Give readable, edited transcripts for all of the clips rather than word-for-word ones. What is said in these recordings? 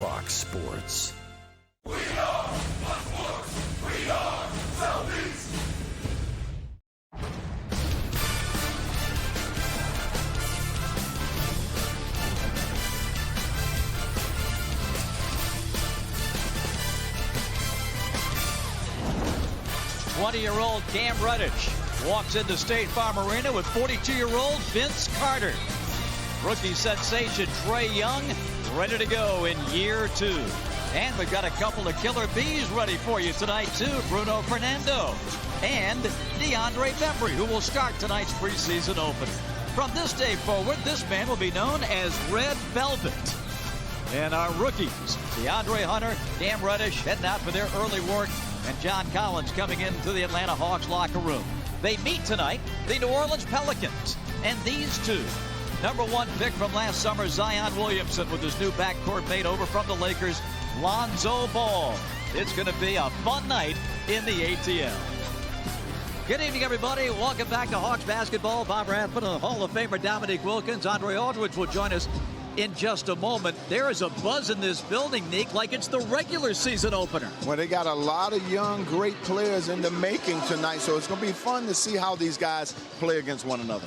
Fox Sports. We are Fox Sports. We are Southeast. Twenty-year-old Cam Reddish walks into State Farm Arena with 42-year-old Vince Carter. Rookie sensation Trae Young ready to go in year 2. And we've got a couple of killer bees ready for you tonight, too. Bruno Fernando and DeAndre Bembry, who will start tonight's preseason opener. From this day forward, this man will be known as Red Velvet. And our rookies, DeAndre Hunter, Cam Reddish heading out for their early work, and John Collins coming into the Atlanta Hawks locker room. They meet tonight the New Orleans Pelicans. And these two, #1 pick from last summer, Zion Williamson, with his new backcourt mate over from the Lakers, Lonzo Ball. It's going to be a fun night in the ATL. Good evening, everybody. Welcome back to Hawks basketball. Bob Rathman, Hall of Famer Dominique Wilkins. Andre Aldridge will join us in just a moment. There is a buzz in this building, Nick, like it's the regular season opener. Well, they got a lot of young, great players in the making tonight, so it's going to be fun to see how these guys play against one another.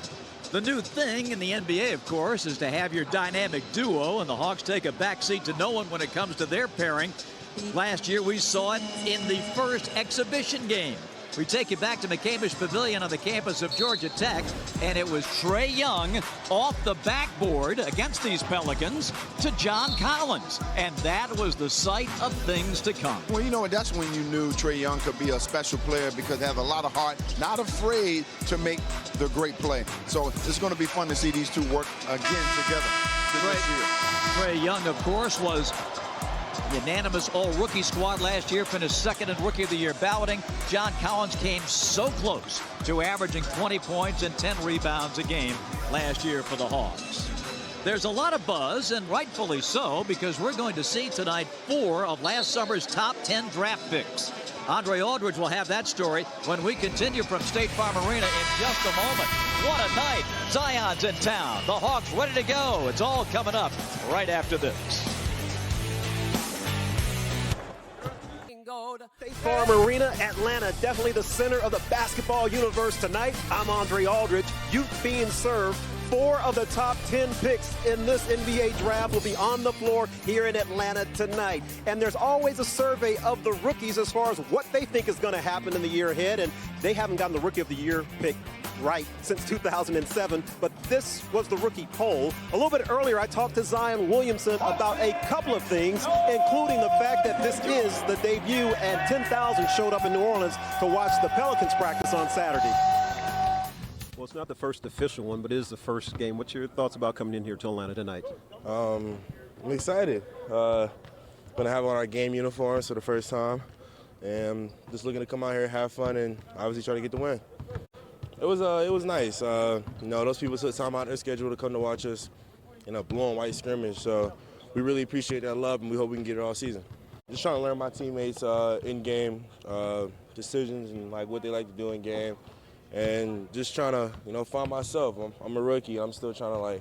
The new thing in the NBA, of course, is to have your dynamic duo, and the Hawks take a backseat to no one when it comes to their pairing. Last year, we saw it in the first exhibition game. We take you back to McCamish Pavilion on the campus of Georgia Tech, and it was Trae Young off the backboard against these Pelicans to John Collins, and that was the sight of things to come. Well, you know what? That's when you knew Trae Young could be a special player, because he has a lot of heart, not afraid to make the great play. So it's going to be fun to see these two work again together this year. Trae Young, of course, was unanimous all-rookie squad last year, finished second in Rookie of the Year balloting. John Collins came so close to averaging 20 points and 10 rebounds a game last year for the Hawks. There's a lot of buzz, and rightfully so, because we're going to see tonight 4 of last summer's top 10 draft picks. Andre Aldridge will have that story when we continue from State Farm Arena in just a moment. What a night. Zion's in town. The Hawks ready to go. It's all coming up right after this. State Farm Arena, Atlanta, definitely the center of the basketball universe tonight. I'm Andre Aldridge. Youth being served. 4 of the top 10 picks in this NBA draft will be on the floor here in Atlanta tonight. And there's always a survey of the rookies as far as what they think is going to happen in the year ahead. And they haven't gotten the Rookie of the Year pick right since 2007, but this was the rookie poll. A little bit earlier, I talked to Zion Williamson about a couple of things, including the fact that this is the debut, and 10,000 showed up in New Orleans to watch the Pelicans practice on Saturday. Well, it's not the first official one, but it is the first game. What's your thoughts about coming in here to Atlanta tonight? I'm excited. Going to have on our game uniforms for the first time, and just looking to come out here, have fun, and obviously try to get the win. It was nice. You know, those people took time out of their schedule to come to watch us in a blue and white scrimmage. So we really appreciate that love, and we hope we can get it all season. Just trying to learn my teammates in-game decisions and like what they like to do in game, and just trying to find myself. I'm a rookie. I'm still trying to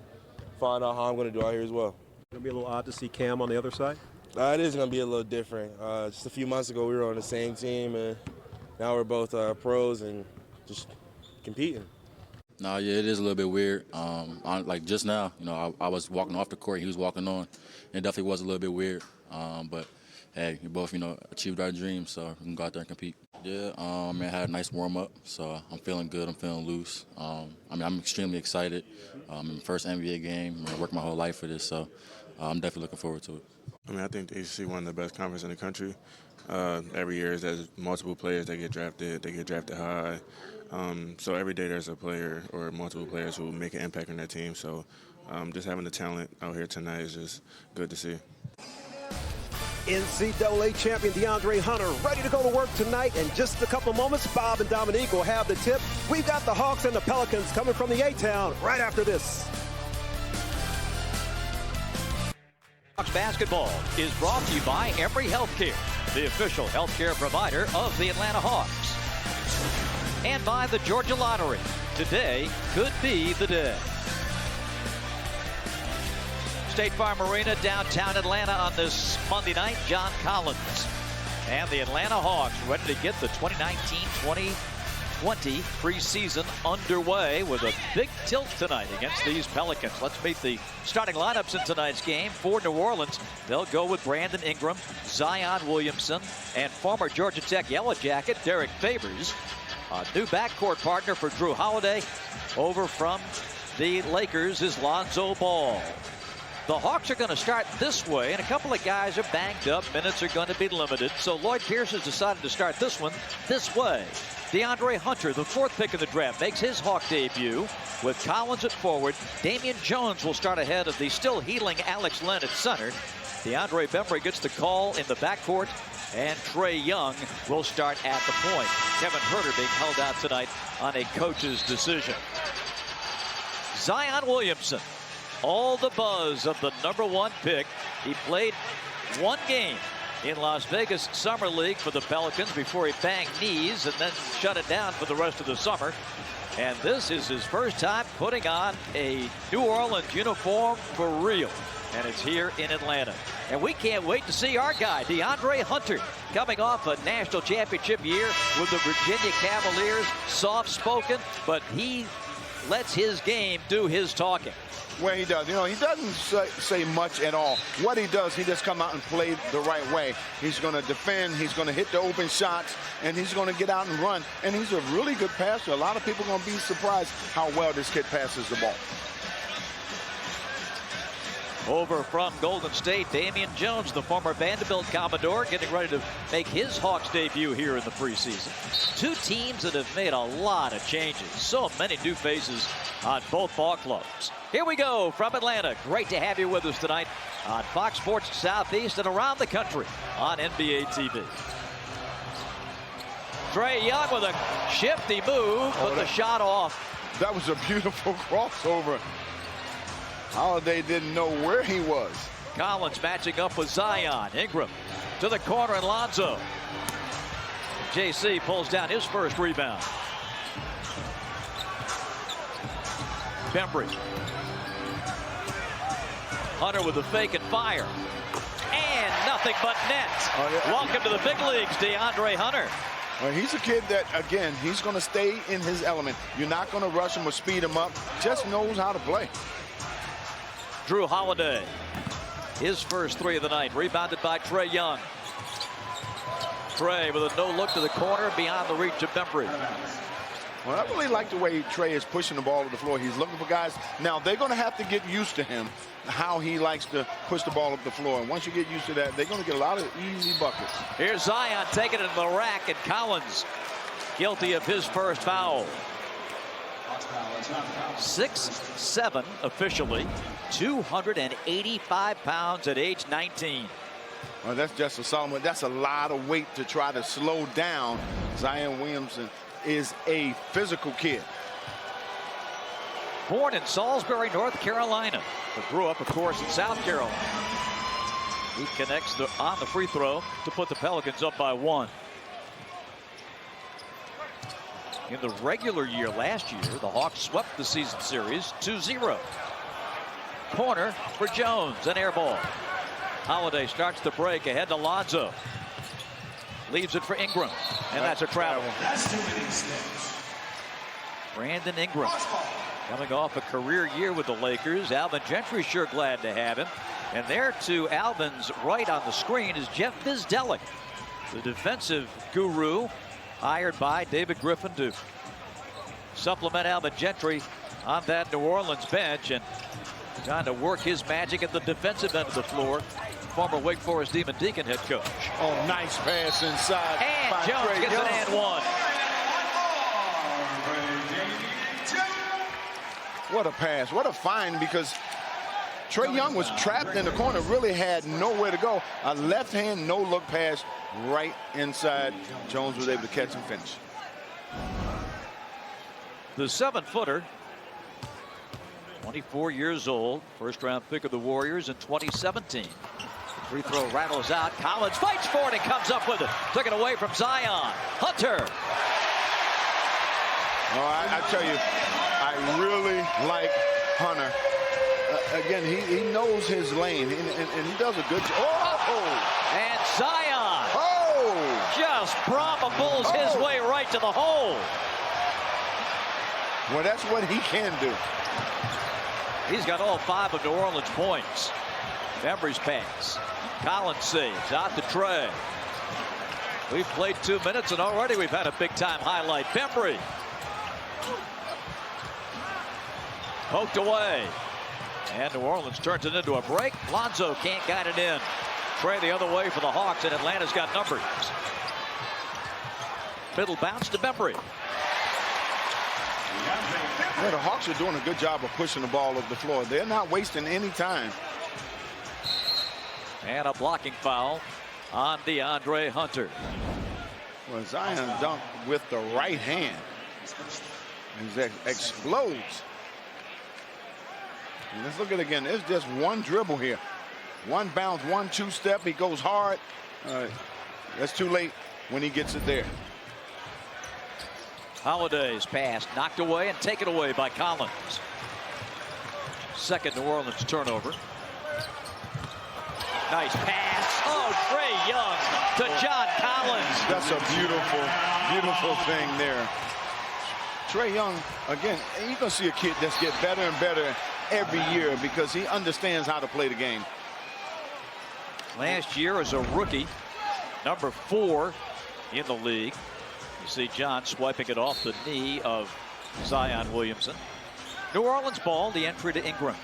find out how I'm going to do out here as well. It's going to be a little odd to see Cam on the other side? It is going to be a little different. Just a few months ago, we were on the same team, and now we're both pros and just competing. No, yeah, it is a little bit weird. Like just now, I was walking off the court, he was walking on. It definitely was a little bit weird. But hey, we both, achieved our dreams, so we can go out there and compete. Yeah, I had a nice warm up, so I'm feeling good. I'm feeling loose. I'm extremely excited. In the first NBA game, I worked my whole life for this, so I'm definitely looking forward to it. I think the ACC one of the best conference in the country. Every year there's multiple players that get drafted. They get drafted high. So every day there's a player or multiple players who make an impact on their team. So just having the talent out here tonight is just good to see. NCAA champion DeAndre Hunter ready to go to work tonight. In just a couple moments, Bob and Dominique will have the tip. We've got the Hawks and the Pelicans coming from the A-Town right after this. Hawks basketball is brought to you by Emory Healthcare, the official healthcare provider of the Atlanta Hawks. And by the Georgia Lottery. Today could be the day. State Farm Arena, downtown Atlanta on this Monday night. John Collins and the Atlanta Hawks ready to get the 2019-2020 preseason underway with a big tilt tonight against these Pelicans. Let's meet the starting lineups in tonight's game. For New Orleans, they'll go with Brandon Ingram, Zion Williamson, and former Georgia Tech Yellow Jacket Derek Favors. A new backcourt partner for Drew Holiday. Over from the Lakers is Lonzo Ball. The Hawks are going to start this way, and a couple of guys are banged up. Minutes are going to be limited, so Lloyd Pierce has decided to start this one this way. DeAndre Hunter, the 4th pick of the draft, makes his Hawk debut with Collins at forward. Damian Jones will start ahead of the still healing Alex Len at center. DeAndre Bembry gets the call in the backcourt, and Trae Young will start at the point. Kevin Huerter being held out tonight on a coach's decision. Zion Williamson, all the buzz of the #1 pick. He played 1 game in Las Vegas Summer League for the Pelicans before he banged knees and then shut it down for the rest of the summer. And this is his first time putting on a New Orleans uniform for real. And it's here in Atlanta. And we can't wait to see our guy, DeAndre Hunter, coming off a national championship year with the Virginia Cavaliers. Soft-spoken, but he lets his game do his talking. Well, he does. You know, he doesn't say much at all. What he does, he just come out and play the right way. He's going to defend. He's going to hit the open shots, and he's going to get out and run. And he's a really good passer. A lot of people are going to be surprised how well this kid passes the ball. Over from Golden State, Damian Jones, the former Vanderbilt Commodore, getting ready to make his Hawks debut here in the preseason. 2 teams that have made a lot of changes. So many new faces on both ball clubs. Here we go from Atlanta. Great to have you with us tonight on Fox Sports Southeast and around the country on NBA TV. Trae Young with a shifty move, but the shot off. That was a beautiful crossover. Holiday didn't know where he was. Collins matching up with Zion. Ingram to the corner, and Lonzo. JC pulls down his first rebound. Bembry. Hunter with the fake and fire. And nothing but net. Welcome to the big leagues, DeAndre Hunter. Well, he's a kid that, again, he's going to stay in his element. You're not going to rush him or speed him up. Just knows how to play. Drew Holiday, his first 3 of the night, rebounded by Trae Young. Trae with a no-look to the corner beyond the reach of Bembry. Well, I really like the way Trae is pushing the ball to the floor. He's looking for guys. Now, they're going to have to get used to him, how he likes to push the ball up the floor. And once you get used to that, they're going to get a lot of easy buckets. Here's Zion taking it to the rack, and Collins guilty of his first foul. 6'7" officially, 285 pounds at age 19. Well, that's just a solid. That's a lot of weight to try to slow down. Zion Williamson is a physical kid. Born in Salisbury, North Carolina, but grew up, of course, in South Carolina. He connects on the free throw to put the Pelicans up by 1. In the regular year last year, the Hawks swept the season series 2-0. Corner for Jones, an air ball. Holiday starts the break ahead to Lonzo. Leaves it for Ingram, and that's a travel. Brandon Ingram coming off a career year with the Lakers. Alvin Gentry sure glad to have him. And there to Alvin's right on the screen is Jeff Vizdelik, the defensive guru, hired by David Griffin to supplement Alvin Gentry on that New Orleans bench, and trying to work his magic at the defensive end of the floor. Former Wake Forest Demon Deacon head coach. Oh, nice pass inside. And Jones gets an and 1. What a pass. What a find, because Trae Young was trapped in the corner, really had nowhere to go. A left-hand no-look pass right inside. Jones was able to catch and finish. The 7-footer, 24 years old, first-round pick of the Warriors in 2017. The free throw rattles out. Collins fights for it and comes up with it. Took it away from Zion. Hunter. Oh, I tell you, I really like Hunter. again, he knows his lane, and he does a good job. Oh! And Zion just bulls his way right to the hole. Well, that's what he can do. He's got all 5 of New Orleans' points. Bembry's pass. Collins saves out to Trey. We've played 2 minutes, and already we've had a big-time highlight. Bembry poked away. And New Orleans turns it into a break. Lonzo can't guide it in. Trey the other way for the Hawks, and Atlanta's got numbers. Middle bounce to Bembry. Yeah, the Hawks are doing a good job of pushing the ball up the floor. They're not wasting any time. And a blocking foul on DeAndre Hunter. Well, Zion dunked with the right hand. He explodes. And let's look at it again. There's just one dribble here. One bounce, 1 2-step. He goes hard. That's too late when he gets it there. Holiday's pass knocked away and taken away by Collins. Second New Orleans turnover. Nice pass. Oh, Trey Young to John Collins. That's a beautiful, beautiful thing there. Trey Young, again, you're going to see a kid that's get better and better every year because he understands how to play the game. Last year as a rookie, number 4 in the league. You see John swiping it off the knee of Zion Williamson. New Orleans ball, the entry to Ingram.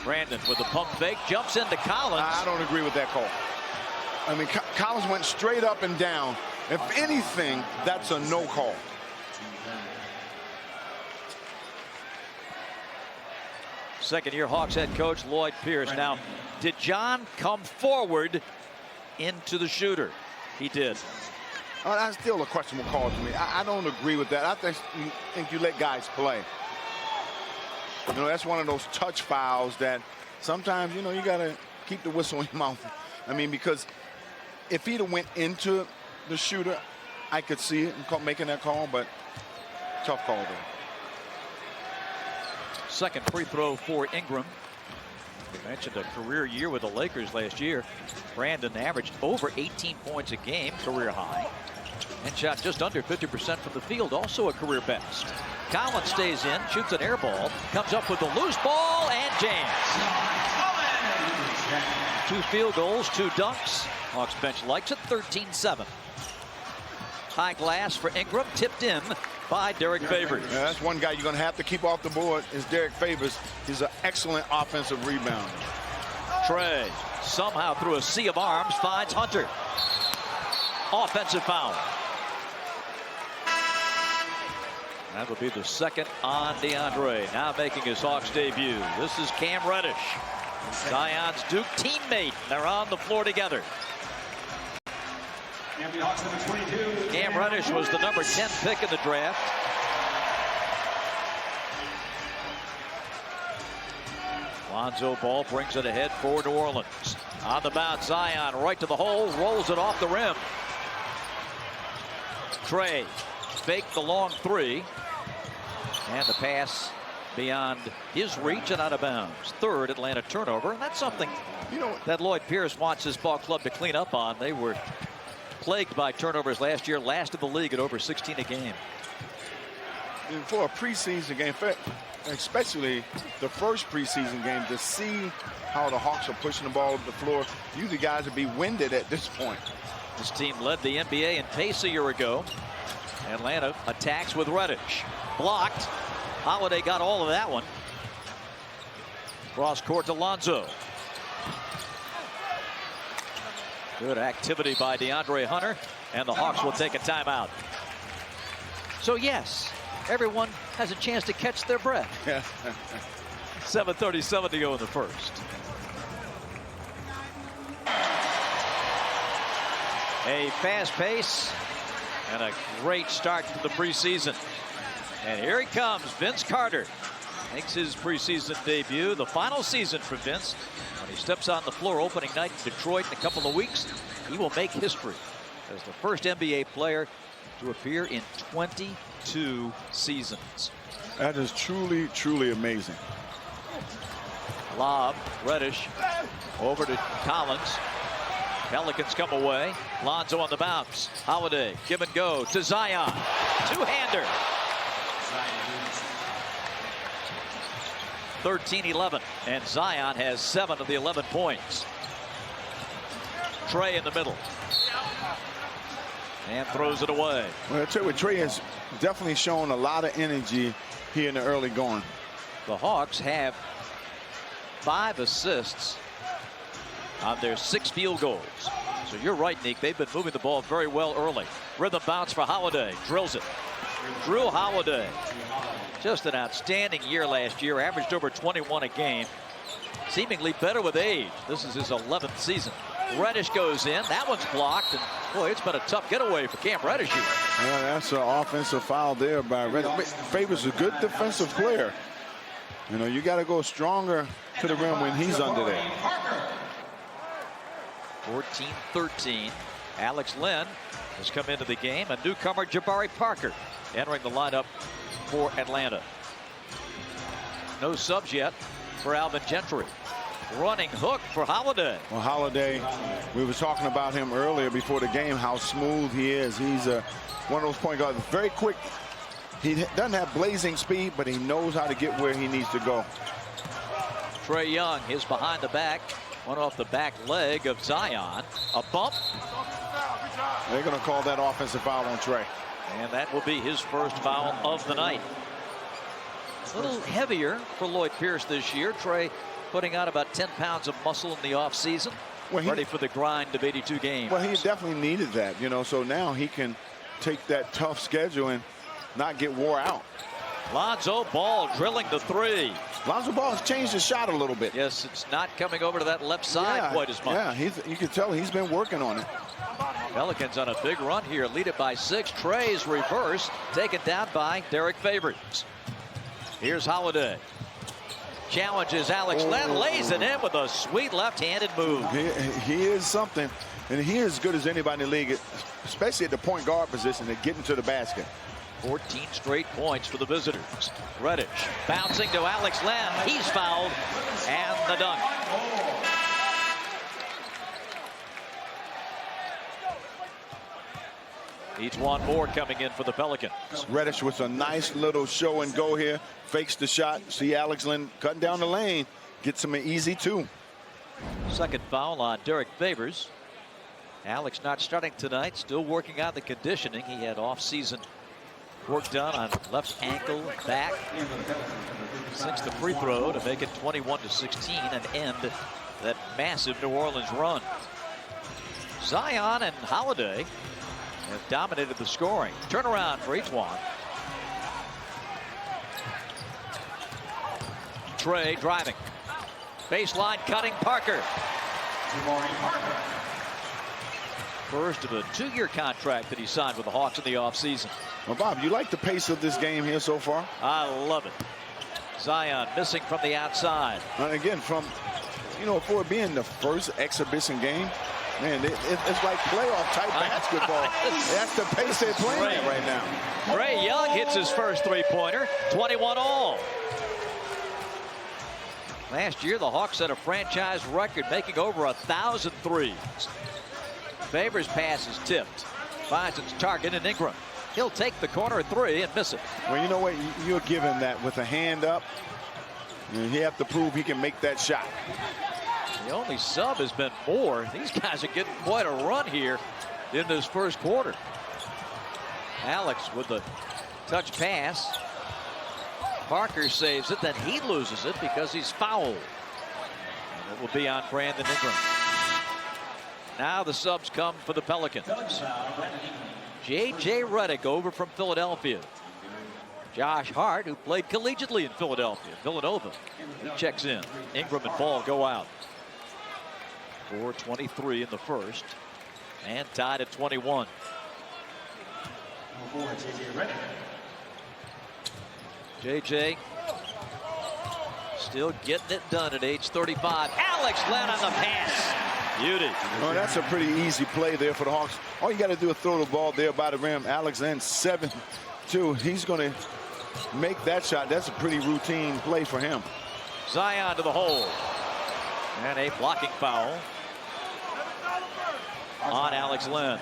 Brandon with the pump fake, jumps into Collins. I don't agree with that call. I mean, Collins went straight up and down. If anything, that's a no call. Second-year Hawks head coach Lloyd Pierce. Now, did John come forward into the shooter? He did. That's still a questionable call to me. I don't agree with that. I think you let guys play. You know, that's one of those touch fouls that sometimes, you know, you got to keep the whistle in your mouth. I mean, because if he'd have went into the shooter, I could see it and making that call, but tough call there. Second free throw for Ingram. We mentioned a career year with the Lakers last year. Brandon averaged over 18 points a game, career high, and shot just under 50% from the field, also a career best. Collins stays in, shoots an air ball, comes up with the loose ball, and jams. 2 field goals, 2 dunks. Hawks bench likes it, 13-7. High glass for Ingram, tipped in by Derek Favors. Yeah, that's one guy you're going to have to keep off the board is Derek Favors. He's an excellent offensive rebounder. Trey, somehow through a sea of arms, finds Hunter. Offensive foul. That will be the second on DeAndre, now making his Hawks debut. This is Cam Reddish, Zion's Duke teammate. They're on the floor together. Cam Reddish was the number 10 pick in the draft. Lonzo Ball brings it ahead for New Orleans. On the bounce, Zion right to the hole, rolls it off the rim. Trey faked the long 3. And the pass beyond his reach and out of bounds. Third Atlanta turnover, and that's something, you know, that Lloyd Pierce wants his ball club to clean up on. They were plagued by turnovers last year, last in the league at over 16 a game. And for a preseason game, especially the first preseason game, to see how the Hawks are pushing the ball up the floor, usually guys would be winded at this point. This team led the NBA in pace a year ago. Atlanta attacks with Reddish. Blocked. Holiday got all of that one. Cross court to Lonzo. Good activity by DeAndre Hunter, and the Hawks will take a timeout. So yes, everyone has a chance to catch their breath. 7:37 to go in the first. A fast pace and a great start to the preseason. And here he comes, Vince Carter. Makes his preseason debut, the final season for Vince. When he steps on the floor opening night in Detroit in a couple of weeks, he will make history as the first NBA player to appear in 22 seasons. That is truly, truly amazing. Lob, Reddish, over to Collins. Pelicans come away. Lonzo on the bounce. Holiday, give and go to Zion. Two-hander. 13-11, and Zion has 7 of the 11 points. Trey in the middle. And throws it away. Well, I tell you what, Trey has definitely shown a lot of energy here in the early going. The Hawks have 5 assists on their 6 field goals. So you're right, Nick. They've been moving the ball very well early. Rhythm bounce for Holiday. Drills it. Drew Holiday. Just an outstanding year last year. Averaged over 21 a game. Seemingly better with age. This is his 11th season. Reddish goes in. That one's blocked. And boy, it's been a tough getaway for Cam Reddish here. Yeah, that's an offensive foul there by Reddish. Favors a good defensive player. You know, you got to go stronger to the rim when he's under there. 14-13. Alex Len has come into the game. A newcomer, Jabari Parker, entering the lineup for Atlanta. No subs yet for Alvin Gentry. Running hook for Holiday. Well, Holiday, we were talking about him earlier before the game, how smooth he is. He's one of those point guards, very quick. He doesn't have blazing speed, but he knows how to get where he needs to go. Trae Young is behind the back. One off the back leg of Zion. A bump. They're going to call that offensive foul on Trae. And that will be his first foul of the night. A little heavier for Lloyd Pierce this year. Trae putting on about 10 pounds of muscle in the offseason. Well, ready for the grind of 82 games. Well, he definitely needed that, you know, so now he can take that tough schedule and not get wore out. Lonzo Ball drilling the 3. Lonzo Ball has changed his shot a little bit. Yes, it's not coming over to that left side quite as much. Yeah, you can tell he's been working on it. Pelicans on a big run here, lead it by 6. Trey's reverse, taken down by Derek Favors. Here's Holiday. Challenges Alex Len, lays it in with a sweet left-handed move. He is something, and he is as good as anybody in the league, especially at the point guard position, at getting to the basket. 14 straight points for the visitors. Reddish bouncing to Alex Len. He's fouled, and the dunk. Each one more coming in for the Pelicans. Reddish with a nice little show and go here. Fakes the shot. See Alex Len cutting down the lane. Gets him an easy 2. Second foul on Derek Favors. Alex not starting tonight. Still working out the conditioning. He had off-season work done on left ankle, back. Sinks the free throw to make it 21-16 and end that massive New Orleans run. Zion and Holiday have dominated the scoring. Turnaround for each one. Trae driving. Baseline cutting Parker. First of a 2-year contract that he signed with the Hawks in the offseason. Well, Bob, you like the pace of this game here so far? I love it. Zion missing from the outside. And again, for it being the first exhibition game, man, it's like playoff type basketball. That's the pace they're playing at right now. Trae Young hits his first 3-pointer, 21 all. Last year, the Hawks set a franchise record, making over 1,000 threes. Favors pass is tipped. Finds its target in Ingram. He'll take the corner 3 and miss it. Well, you know what? You're giving that with a hand up. And he have to prove he can make that shot. The only sub has been Moore. These guys are getting quite a run here in this first quarter. Alex with the touch pass. Parker saves it, then he loses it because he's fouled. And it will be on Brandon Ingram. Now the subs come for the Pelicans. J.J. Redick over from Philadelphia. Josh Hart, who played collegiately in Philadelphia, Villanova, he checks in. Ingram and Ball go out. 4:23 in the first, and tied at 21. J.J. still getting it done at age 35. Alex Len on the pass. Beauty. Oh, that's a pretty easy play there for the Hawks. All you got to do is throw the ball there by the rim. Alex Len 7-2. He's going to make that shot. That's a pretty routine play for him. Zion to the hole. And a blocking foul on Alex Len.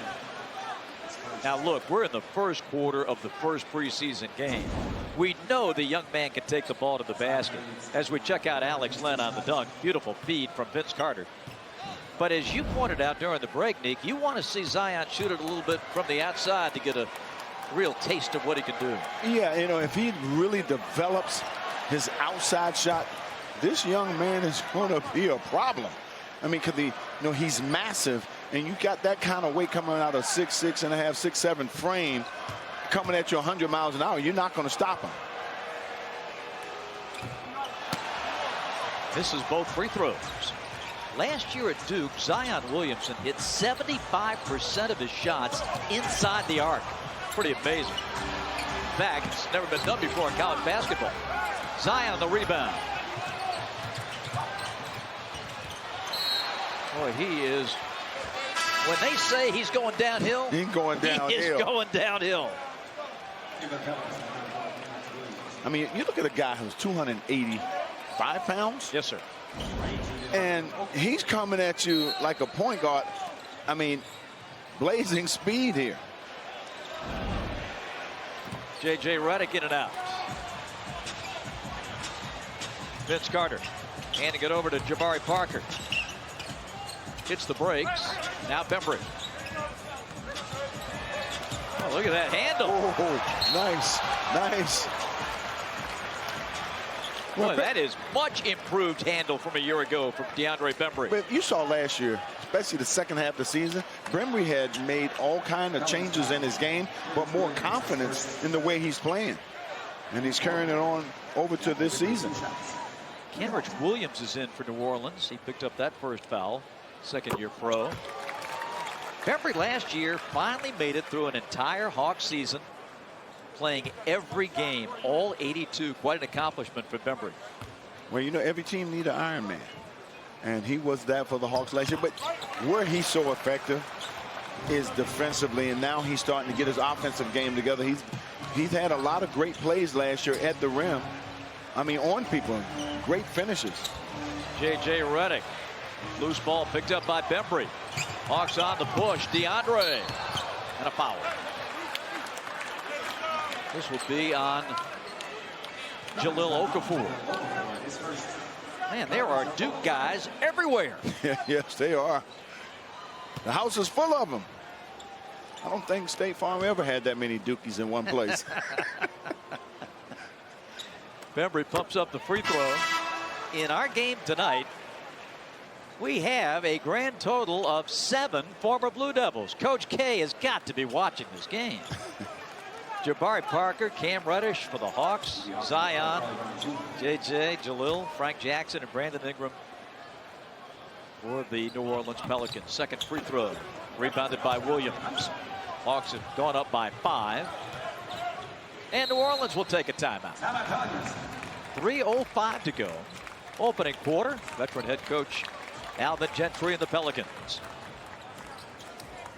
Now look, we're in the first quarter of the first preseason game. We know the young man can take the ball to the basket. As we check out Alex Len on the dunk, beautiful feed from Vince Carter. But as you pointed out during the break, Nick, you want to see Zion shoot it a little bit from the outside to get a real taste of what he can do. Yeah, you know, if he really develops his outside shot, this young man is going to be a problem. I mean, he's massive, and you got that kind of weight coming out of 6'6 and a half, 6'7 frame coming at you 100 miles an hour. You're not going to stop him. This is both free throws. Last year at Duke, Zion Williamson hit 75% of his shots inside the arc. Pretty amazing. In fact, it's never been done before in college basketball. Zion on the rebound. Boy, he is, when they say he's going downhill, he's going downhill. He is going downhill. I mean, you look at a guy who's 285 pounds. Yes, sir. And he's coming at you like a point guard. I mean, blazing speed here. J.J. Redick in and out. Vince Carter handing it over to Jabari Parker. Hits the brakes. Now Bembry. Oh, look at that handle. Oh, nice, nice. Boy, that is much improved handle from a year ago from DeAndre Bembry. But you saw last year, especially the second half of the season, Bembry had made all kinds of changes in his game, but more confidence in the way he's playing. And he's carrying it on over to this season. Kenrich Williams is in for New Orleans. He picked up that first foul, second-year pro. Bembry last year finally made it through an entire Hawks season, playing every game, all 82. Quite an accomplishment for Bembry. Well, you know, every team needs an Iron Man. And he was that for the Hawks last year. But where he's so effective is defensively. And now he's starting to get his offensive game together. He's had a lot of great plays last year at the rim. I mean, on people. Great finishes. J.J. Redick. Loose ball picked up by Bembry. Hawks on the push. DeAndre. And a foul. This will be on Jahlil Okafor. Man, there are Duke guys everywhere. Yes, they are. The house is full of them. I don't think State Farm ever had that many Dukies in one place. Bembry pumps up the free throw. In our game tonight, we have a grand total of 7 former Blue Devils. Coach K has got to be watching this game. Jabari Parker, Cam Reddish for the Hawks, Zion, J.J., Jahlil, Frank Jackson, and Brandon Ingram for the New Orleans Pelicans. Second free throw, rebounded by Williams. Hawks have gone up by 5. And New Orleans will take a timeout. 3:05 to go. Opening quarter, veteran head coach Alvin Gentry and the Pelicans.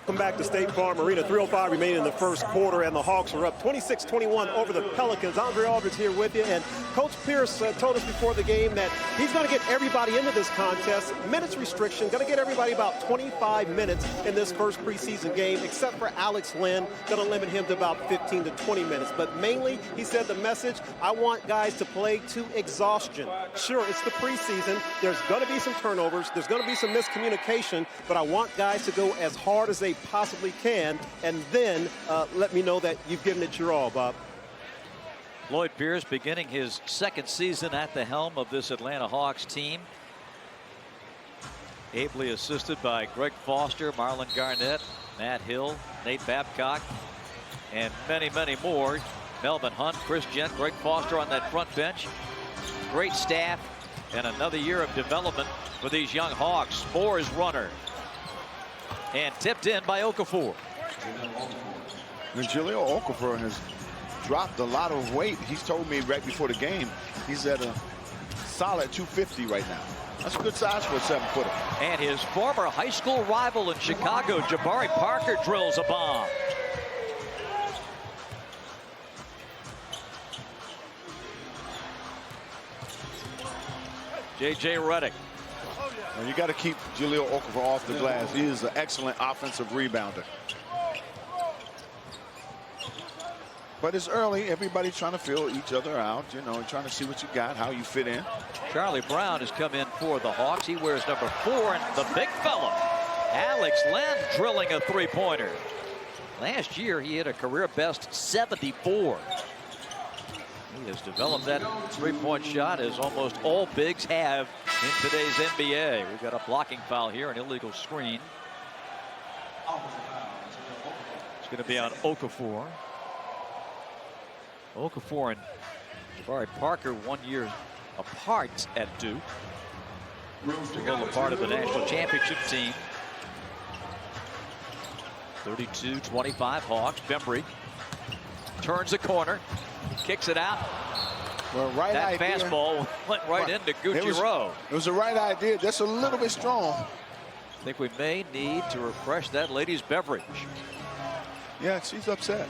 Welcome back to State Farm Arena. 3:05 remaining in the first quarter, and the Hawks are up 26-21 over the Pelicans. Andre Aldridge here with you, and Coach Pierce told us before the game that he's going to get everybody into this contest. Minutes restriction, going to get everybody about 25 minutes in this first preseason game, except for Alex Len, going to limit him to about 15 to 20 minutes. But mainly, he said the message, I want guys to play to exhaustion. Sure, it's the preseason. There's going to be some turnovers. There's going to be some miscommunication, but I want guys to go as hard as they possibly can, and then let me know that you've given it your all, Bob. Lloyd Pierce beginning his second season at the helm of this Atlanta Hawks team. Ably assisted by Greg Foster, Marlon Garnett, Matt Hill, Nate Babcock, and many, many more. Melvin Hunt, Chris Gent, Greg Foster on that front bench. Great staff and another year of development for these young Hawks. Moore is runner. And tipped in by Okafor. And Jahlil Okafor has dropped a lot of weight. He's told me right before the game he's at a solid 250 right now. That's a good size for a 7-footer. And his former high school rival in Chicago, Jabari Parker, drills a bomb. J.J. Redick. And you got to keep Jahlil Okafor off the glass. He is an excellent offensive rebounder. But it's early. Everybody's trying to feel each other out, you know, and trying to see what you got, how you fit in. Charlie Brown has come in for the Hawks. He wears number 4, and the big fella, Alex Len, drilling a three-pointer. Last year, he hit a career-best 74. He has developed that three-point shot, as almost all bigs have in today's NBA. We've got a blocking foul here, an illegal screen. It's going to be on Okafor. Okafor and Jabari Parker 1 year apart at Duke. Still a part of the national championship team. 32-25 Hawks. Bembry turns the corner, kicks it out. Well, right that idea. Fastball went right into Gucci Rowe. It was the right idea, just a little bit strong. I think we may need to refresh that lady's beverage. Yeah, she's upset.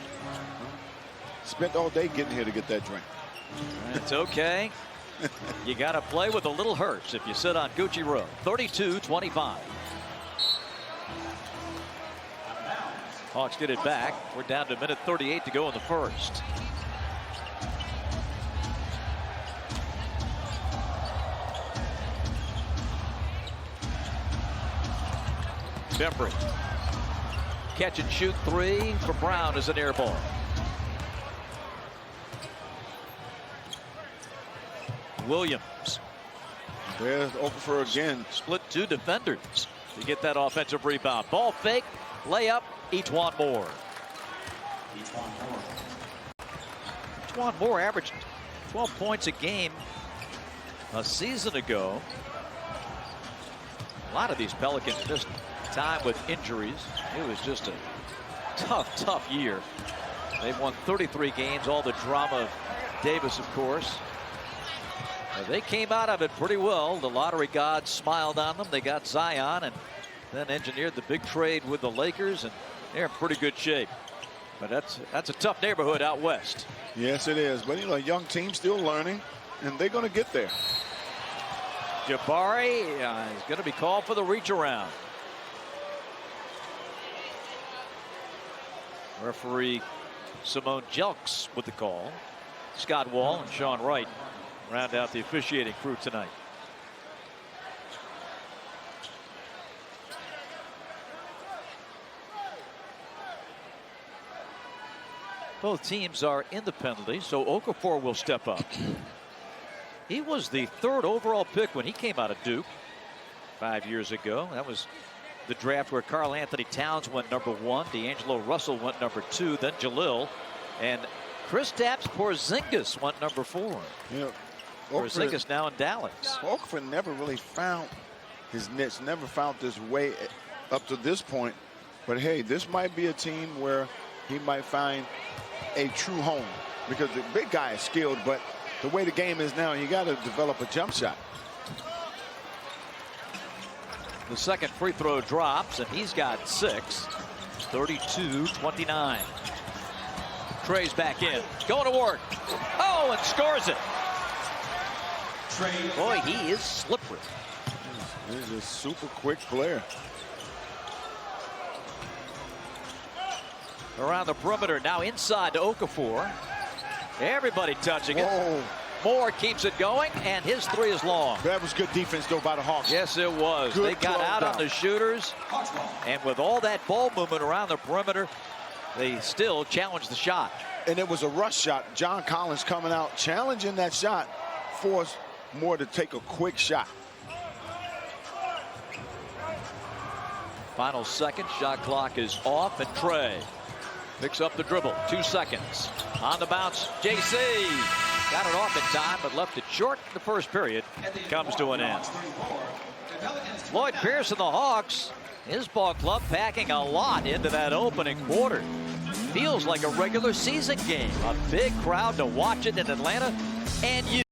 Spent all day getting here to get that drink. It's okay. You got to play with a little hearse if you sit on Gucci Road. 32-25. Hawks get it back. We're down to minute 38 to go in the first. Bembry. Catch and shoot three for Brown as an air ball. Williams. There's Okafor again. Split two defenders to get that offensive rebound. Ball fake, layup, E'Twaun Moore. E'Twaun Moore averaged 12 points a game a season ago. A lot of these Pelicans missed time with injuries. It was just a tough year. They've won 33 games, all the drama of Davis, of course. They came out of it pretty well. The lottery gods smiled on them. They got Zion and then engineered the big trade with the Lakers, and they're in pretty good shape. But that's a tough neighborhood out west. Yes, it is. But, you know, a young team still learning, and they're going to get there. Jabari is going to be called for the reach around. Referee Simone Jelks with the call. Scott Wall and Sean Wright round out the officiating crew tonight. Both teams are in the penalty, so Okafor will step up. He was the 3rd overall pick when he came out of Duke 5 years ago. That was the draft where Karl Anthony Towns went number 1, D'Angelo Russell went number 2, then Jahlil, and Kristaps Porzingis went number 4. Yeah. Porzingis now in Dallas. Okafor never really found his niche, never found this way up to this point. But hey, this might be a team where he might find a true home, because the big guy is skilled, but the way the game is now, you got to develop a jump shot. The second free throw drops, and he's got 6. 32-29. Trey's back in, going to work. Oh, and scores it. Boy, he is slippery. He's a super quick player. Around the perimeter, now inside to Okafor. Everybody touching it. Whoa. Moore keeps it going, and his 3 is long. That was good defense, though, by the Hawks. Yes, it was. Good they got out on the shooters, and with all that ball movement around the perimeter, they still challenged the shot. And it was a rush shot. John Collins coming out, challenging that shot, forced Moore to take a quick shot. Final second, shot clock is off, and Trey picks up the dribble. 2 seconds. On the bounce, JC. Got it off in time, but left it short. The first period comes to an end. Lloyd Pierce and the Hawks, his ball club packing a lot into that opening quarter. Feels like a regular season game. A big crowd to watch it in Atlanta, and you